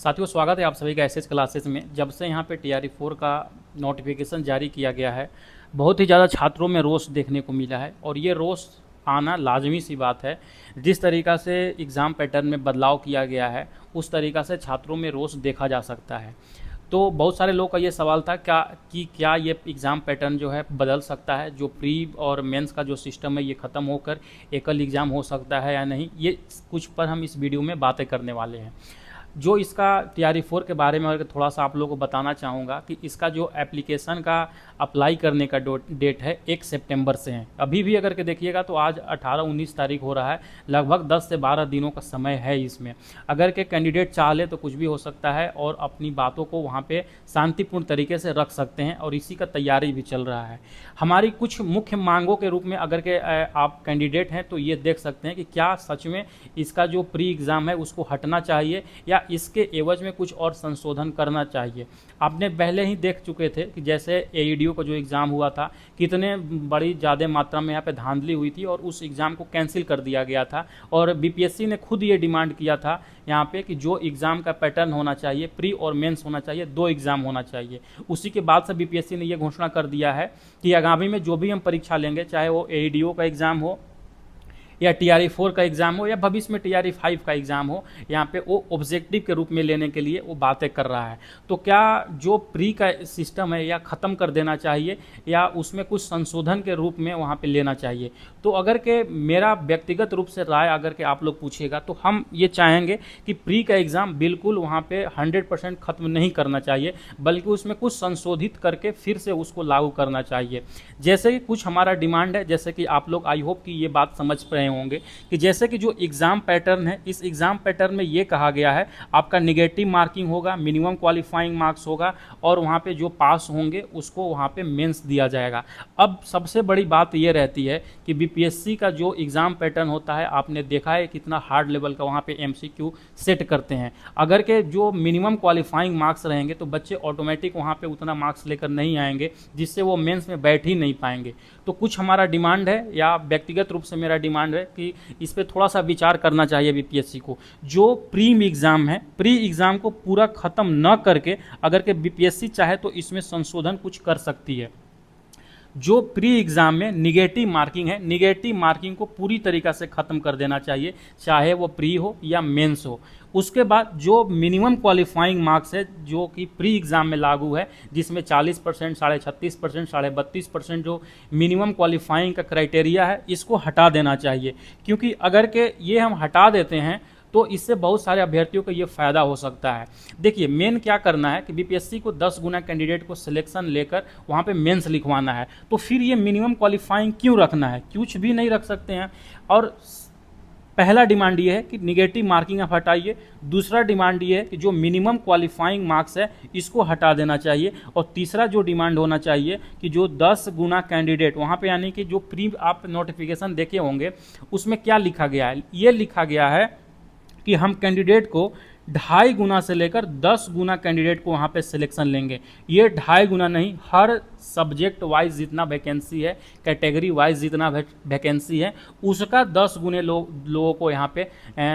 साथियों, स्वागत है आप सभी का एसएस क्लासेस में। जब से यहाँ पे TRE 4 का नोटिफिकेशन जारी किया गया है, बहुत ही ज़्यादा छात्रों में रोष देखने को मिला है और ये रोष आना लाजमी सी बात है। जिस तरीक़ा से एग्ज़ाम पैटर्न में बदलाव किया गया है, उस तरीक़ा से छात्रों में रोष देखा जा सकता है। तो बहुत सारे लोगों का ये सवाल था क्या ये एग्ज़ाम पैटर्न जो है बदल सकता है, जो प्री और मेंस का जो सिस्टम है ये ख़त्म होकर एकल एग्ज़ाम हो सकता है या नहीं। ये कुछ पर हम इस वीडियो में बातें करने वाले हैं। जो इसका TRE 4 के बारे में अगर थोड़ा सा आप लोगों को बताना चाहूँगा कि इसका जो एप्लीकेशन का अप्लाई करने का डेट है 1 सितंबर से है। अभी भी अगर के देखिएगा तो आज 18-19 तारीख हो रहा है, लगभग 10 से 12 दिनों का समय है इसमें। अगर के कैंडिडेट चाह ले तो कुछ भी हो सकता है और अपनी बातों को वहाँ पे शांतिपूर्ण तरीके से रख सकते हैं और इसी का तैयारी भी चल रहा है। हमारी कुछ मुख्य मांगों के रूप में अगर के आप कैंडिडेट हैं तो ये देख सकते हैं कि क्या सच में इसका जो प्री एग्ज़ाम है उसको हटना चाहिए या इसके एवज में कुछ और संशोधन करना चाहिए। आपने पहले ही देख चुके थे कि जैसे AEDO का जो एग्ज़ाम हुआ था, कितने बड़ी ज़्यादा मात्रा में यहाँ पे धांधली हुई थी और उस एग्ज़ाम को कैंसिल कर दिया गया था। और BPSC ने खुद ये डिमांड किया था यहाँ पे कि जो एग्ज़ाम का पैटर्न होना चाहिए, प्री और मेंस होना चाहिए, 2 एग्ज़ाम होना चाहिए। उसी के बाद से BPSC ने ये घोषणा कर दिया है कि आगामी में जो भी हम परीक्षा लेंगे, चाहे वो AEDO का एग्ज़ाम हो या TRE 4 का एग्ज़ाम हो या भविष्य में TRE 5 का एग्ज़ाम हो, यहाँ पे वो ऑब्जेक्टिव के रूप में लेने के लिए वो बातें कर रहा है। तो क्या जो प्री का सिस्टम है या ख़त्म कर देना चाहिए या उसमें कुछ संशोधन के रूप में वहाँ पे लेना चाहिए। तो अगर के मेरा व्यक्तिगत रूप से राय अगर के आप लोग पूछेगा तो हम ये चाहेंगे कि प्री का एग्ज़ाम बिल्कुल वहाँ पे 100% ख़त्म नहीं करना चाहिए, बल्कि उसमें कुछ संशोधित करके फिर से उसको लागू करना चाहिए। जैसे कि कुछ हमारा डिमांड है, जैसे कि आप लोग आई होप कि ये बात समझ रहे होंगे कि जैसे कि जो एग्ज़ाम पैटर्न है, इस एग्ज़ाम पैटर्न में ये कहा गया है आपका निगेटिव मार्किंग होगा, मिनिमम क्वालिफाइंग मार्क्स होगा और वहाँ पे जो पास होंगे उसको वहाँ पे मेंस दिया जाएगा। अब सबसे बड़ी बात ये रहती है कि BPSC का जो एग्ज़ाम पैटर्न होता है, आपने देखा है कितना हार्ड लेवल का वहाँ पे MCQ सेट करते हैं। अगर के जो मिनिमम क्वालिफाइंग मार्क्स रहेंगे तो बच्चे ऑटोमेटिक वहाँ पे उतना मार्क्स लेकर नहीं आएंगे, जिससे वो मेंस में बैठ ही नहीं पाएंगे। तो कुछ हमारा डिमांड है या व्यक्तिगत रूप से मेरा डिमांड है कि इस पे थोड़ा सा विचार करना चाहिए BPSC को। जो प्री एग्ज़ाम है, प्री एग्ज़ाम को पूरा ख़त्म न करके अगर के BPSC चाहे तो इसमें संशोधन कुछ कर सकती है। जो प्री एग्ज़ाम में निगेटिव मार्किंग है, निगेटिव मार्किंग को पूरी तरीक़ा से ख़त्म कर देना चाहिए, चाहे वो प्री हो या मेंस हो। उसके बाद जो मिनिमम क्वालिफाइंग मार्क्स है जो कि प्री एग्ज़ाम में लागू है, जिसमें 40%, 36%, 32% जो मिनिमम क्वालिफाइंग का क्राइटेरिया है, इसको हटा देना चाहिए। क्योंकि अगर के ये हम हटा देते हैं तो इससे बहुत सारे अभ्यर्थियों को ये फ़ायदा हो सकता है। देखिए, मेन क्या करना है कि BPSC को 10 गुना कैंडिडेट को सिलेक्शन लेकर वहाँ पे मेंस लिखवाना है, तो फिर ये मिनिमम क्वालिफाइंग क्यों रखना है? कुछ भी नहीं रख सकते हैं। और पहला डिमांड ये है कि निगेटिव मार्किंग आप हटाइए। दूसरा डिमांड ये है कि जो मिनिमम क्वालिफाइंग मार्क्स है इसको हटा देना चाहिए। और तीसरा जो डिमांड होना चाहिए कि जो 10 गुना कैंडिडेट वहाँ पे, यानी कि जो प्री आप नोटिफिकेशन देखे होंगे उसमें क्या लिखा गया है, ये लिखा गया है कि हम कैंडिडेट को 2.5 गुना से लेकर 10 गुना कैंडिडेट को वहाँ पे सिलेक्शन लेंगे। ये 2.5 गुना नहीं, हर सब्जेक्ट वाइज जितना वैकेंसी है, कैटेगरी वाइज जितना वैकेंसी है, उसका 10 गुने लोगों को यहाँ पे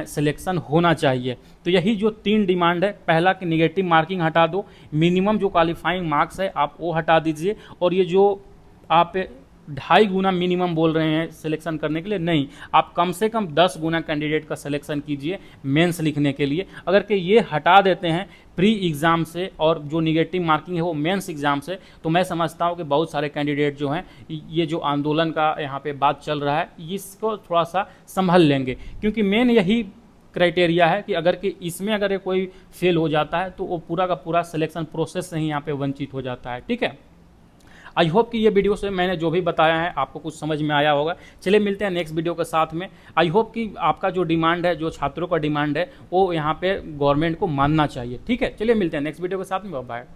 सिलेक्शन होना चाहिए। तो यही जो 3 डिमांड है, पहला कि निगेटिव मार्किंग हटा दो, मिनिमम जो क्वालिफाइंग मार्क्स है आप वो हटा दीजिए, और ये जो आप 2.5 गुना मिनिमम बोल रहे हैं सिलेक्शन करने के लिए, नहीं, आप कम से कम 10 गुना कैंडिडेट का सिलेक्शन कीजिए मेंस लिखने के लिए। अगर कि ये हटा देते हैं प्री एग्ज़ाम से और जो निगेटिव मार्किंग है वो मेंस एग्ज़ाम से, तो मैं समझता हूँ कि बहुत सारे कैंडिडेट जो हैं, ये जो आंदोलन का यहाँ पे बात चल रहा है, इसको थोड़ा सा संभल लेंगे। क्योंकि मेन यही क्राइटेरिया है कि अगर कि इसमें अगर कोई फेल हो जाता है तो वो पूरा का पूरा सिलेक्शन प्रोसेस से ही यहाँ पे वंचित हो जाता है। ठीक है, आई होप कि ये वीडियो से मैंने जो भी बताया है आपको कुछ समझ में आया होगा। चलिए मिलते हैं नेक्स्ट वीडियो के साथ में। आई होप कि आपका जो डिमांड है, जो छात्रों का डिमांड है, वो यहाँ पे गवर्नमेंट को मानना चाहिए। ठीक है, चलिए मिलते हैं नेक्स्ट वीडियो के साथ में। बाय।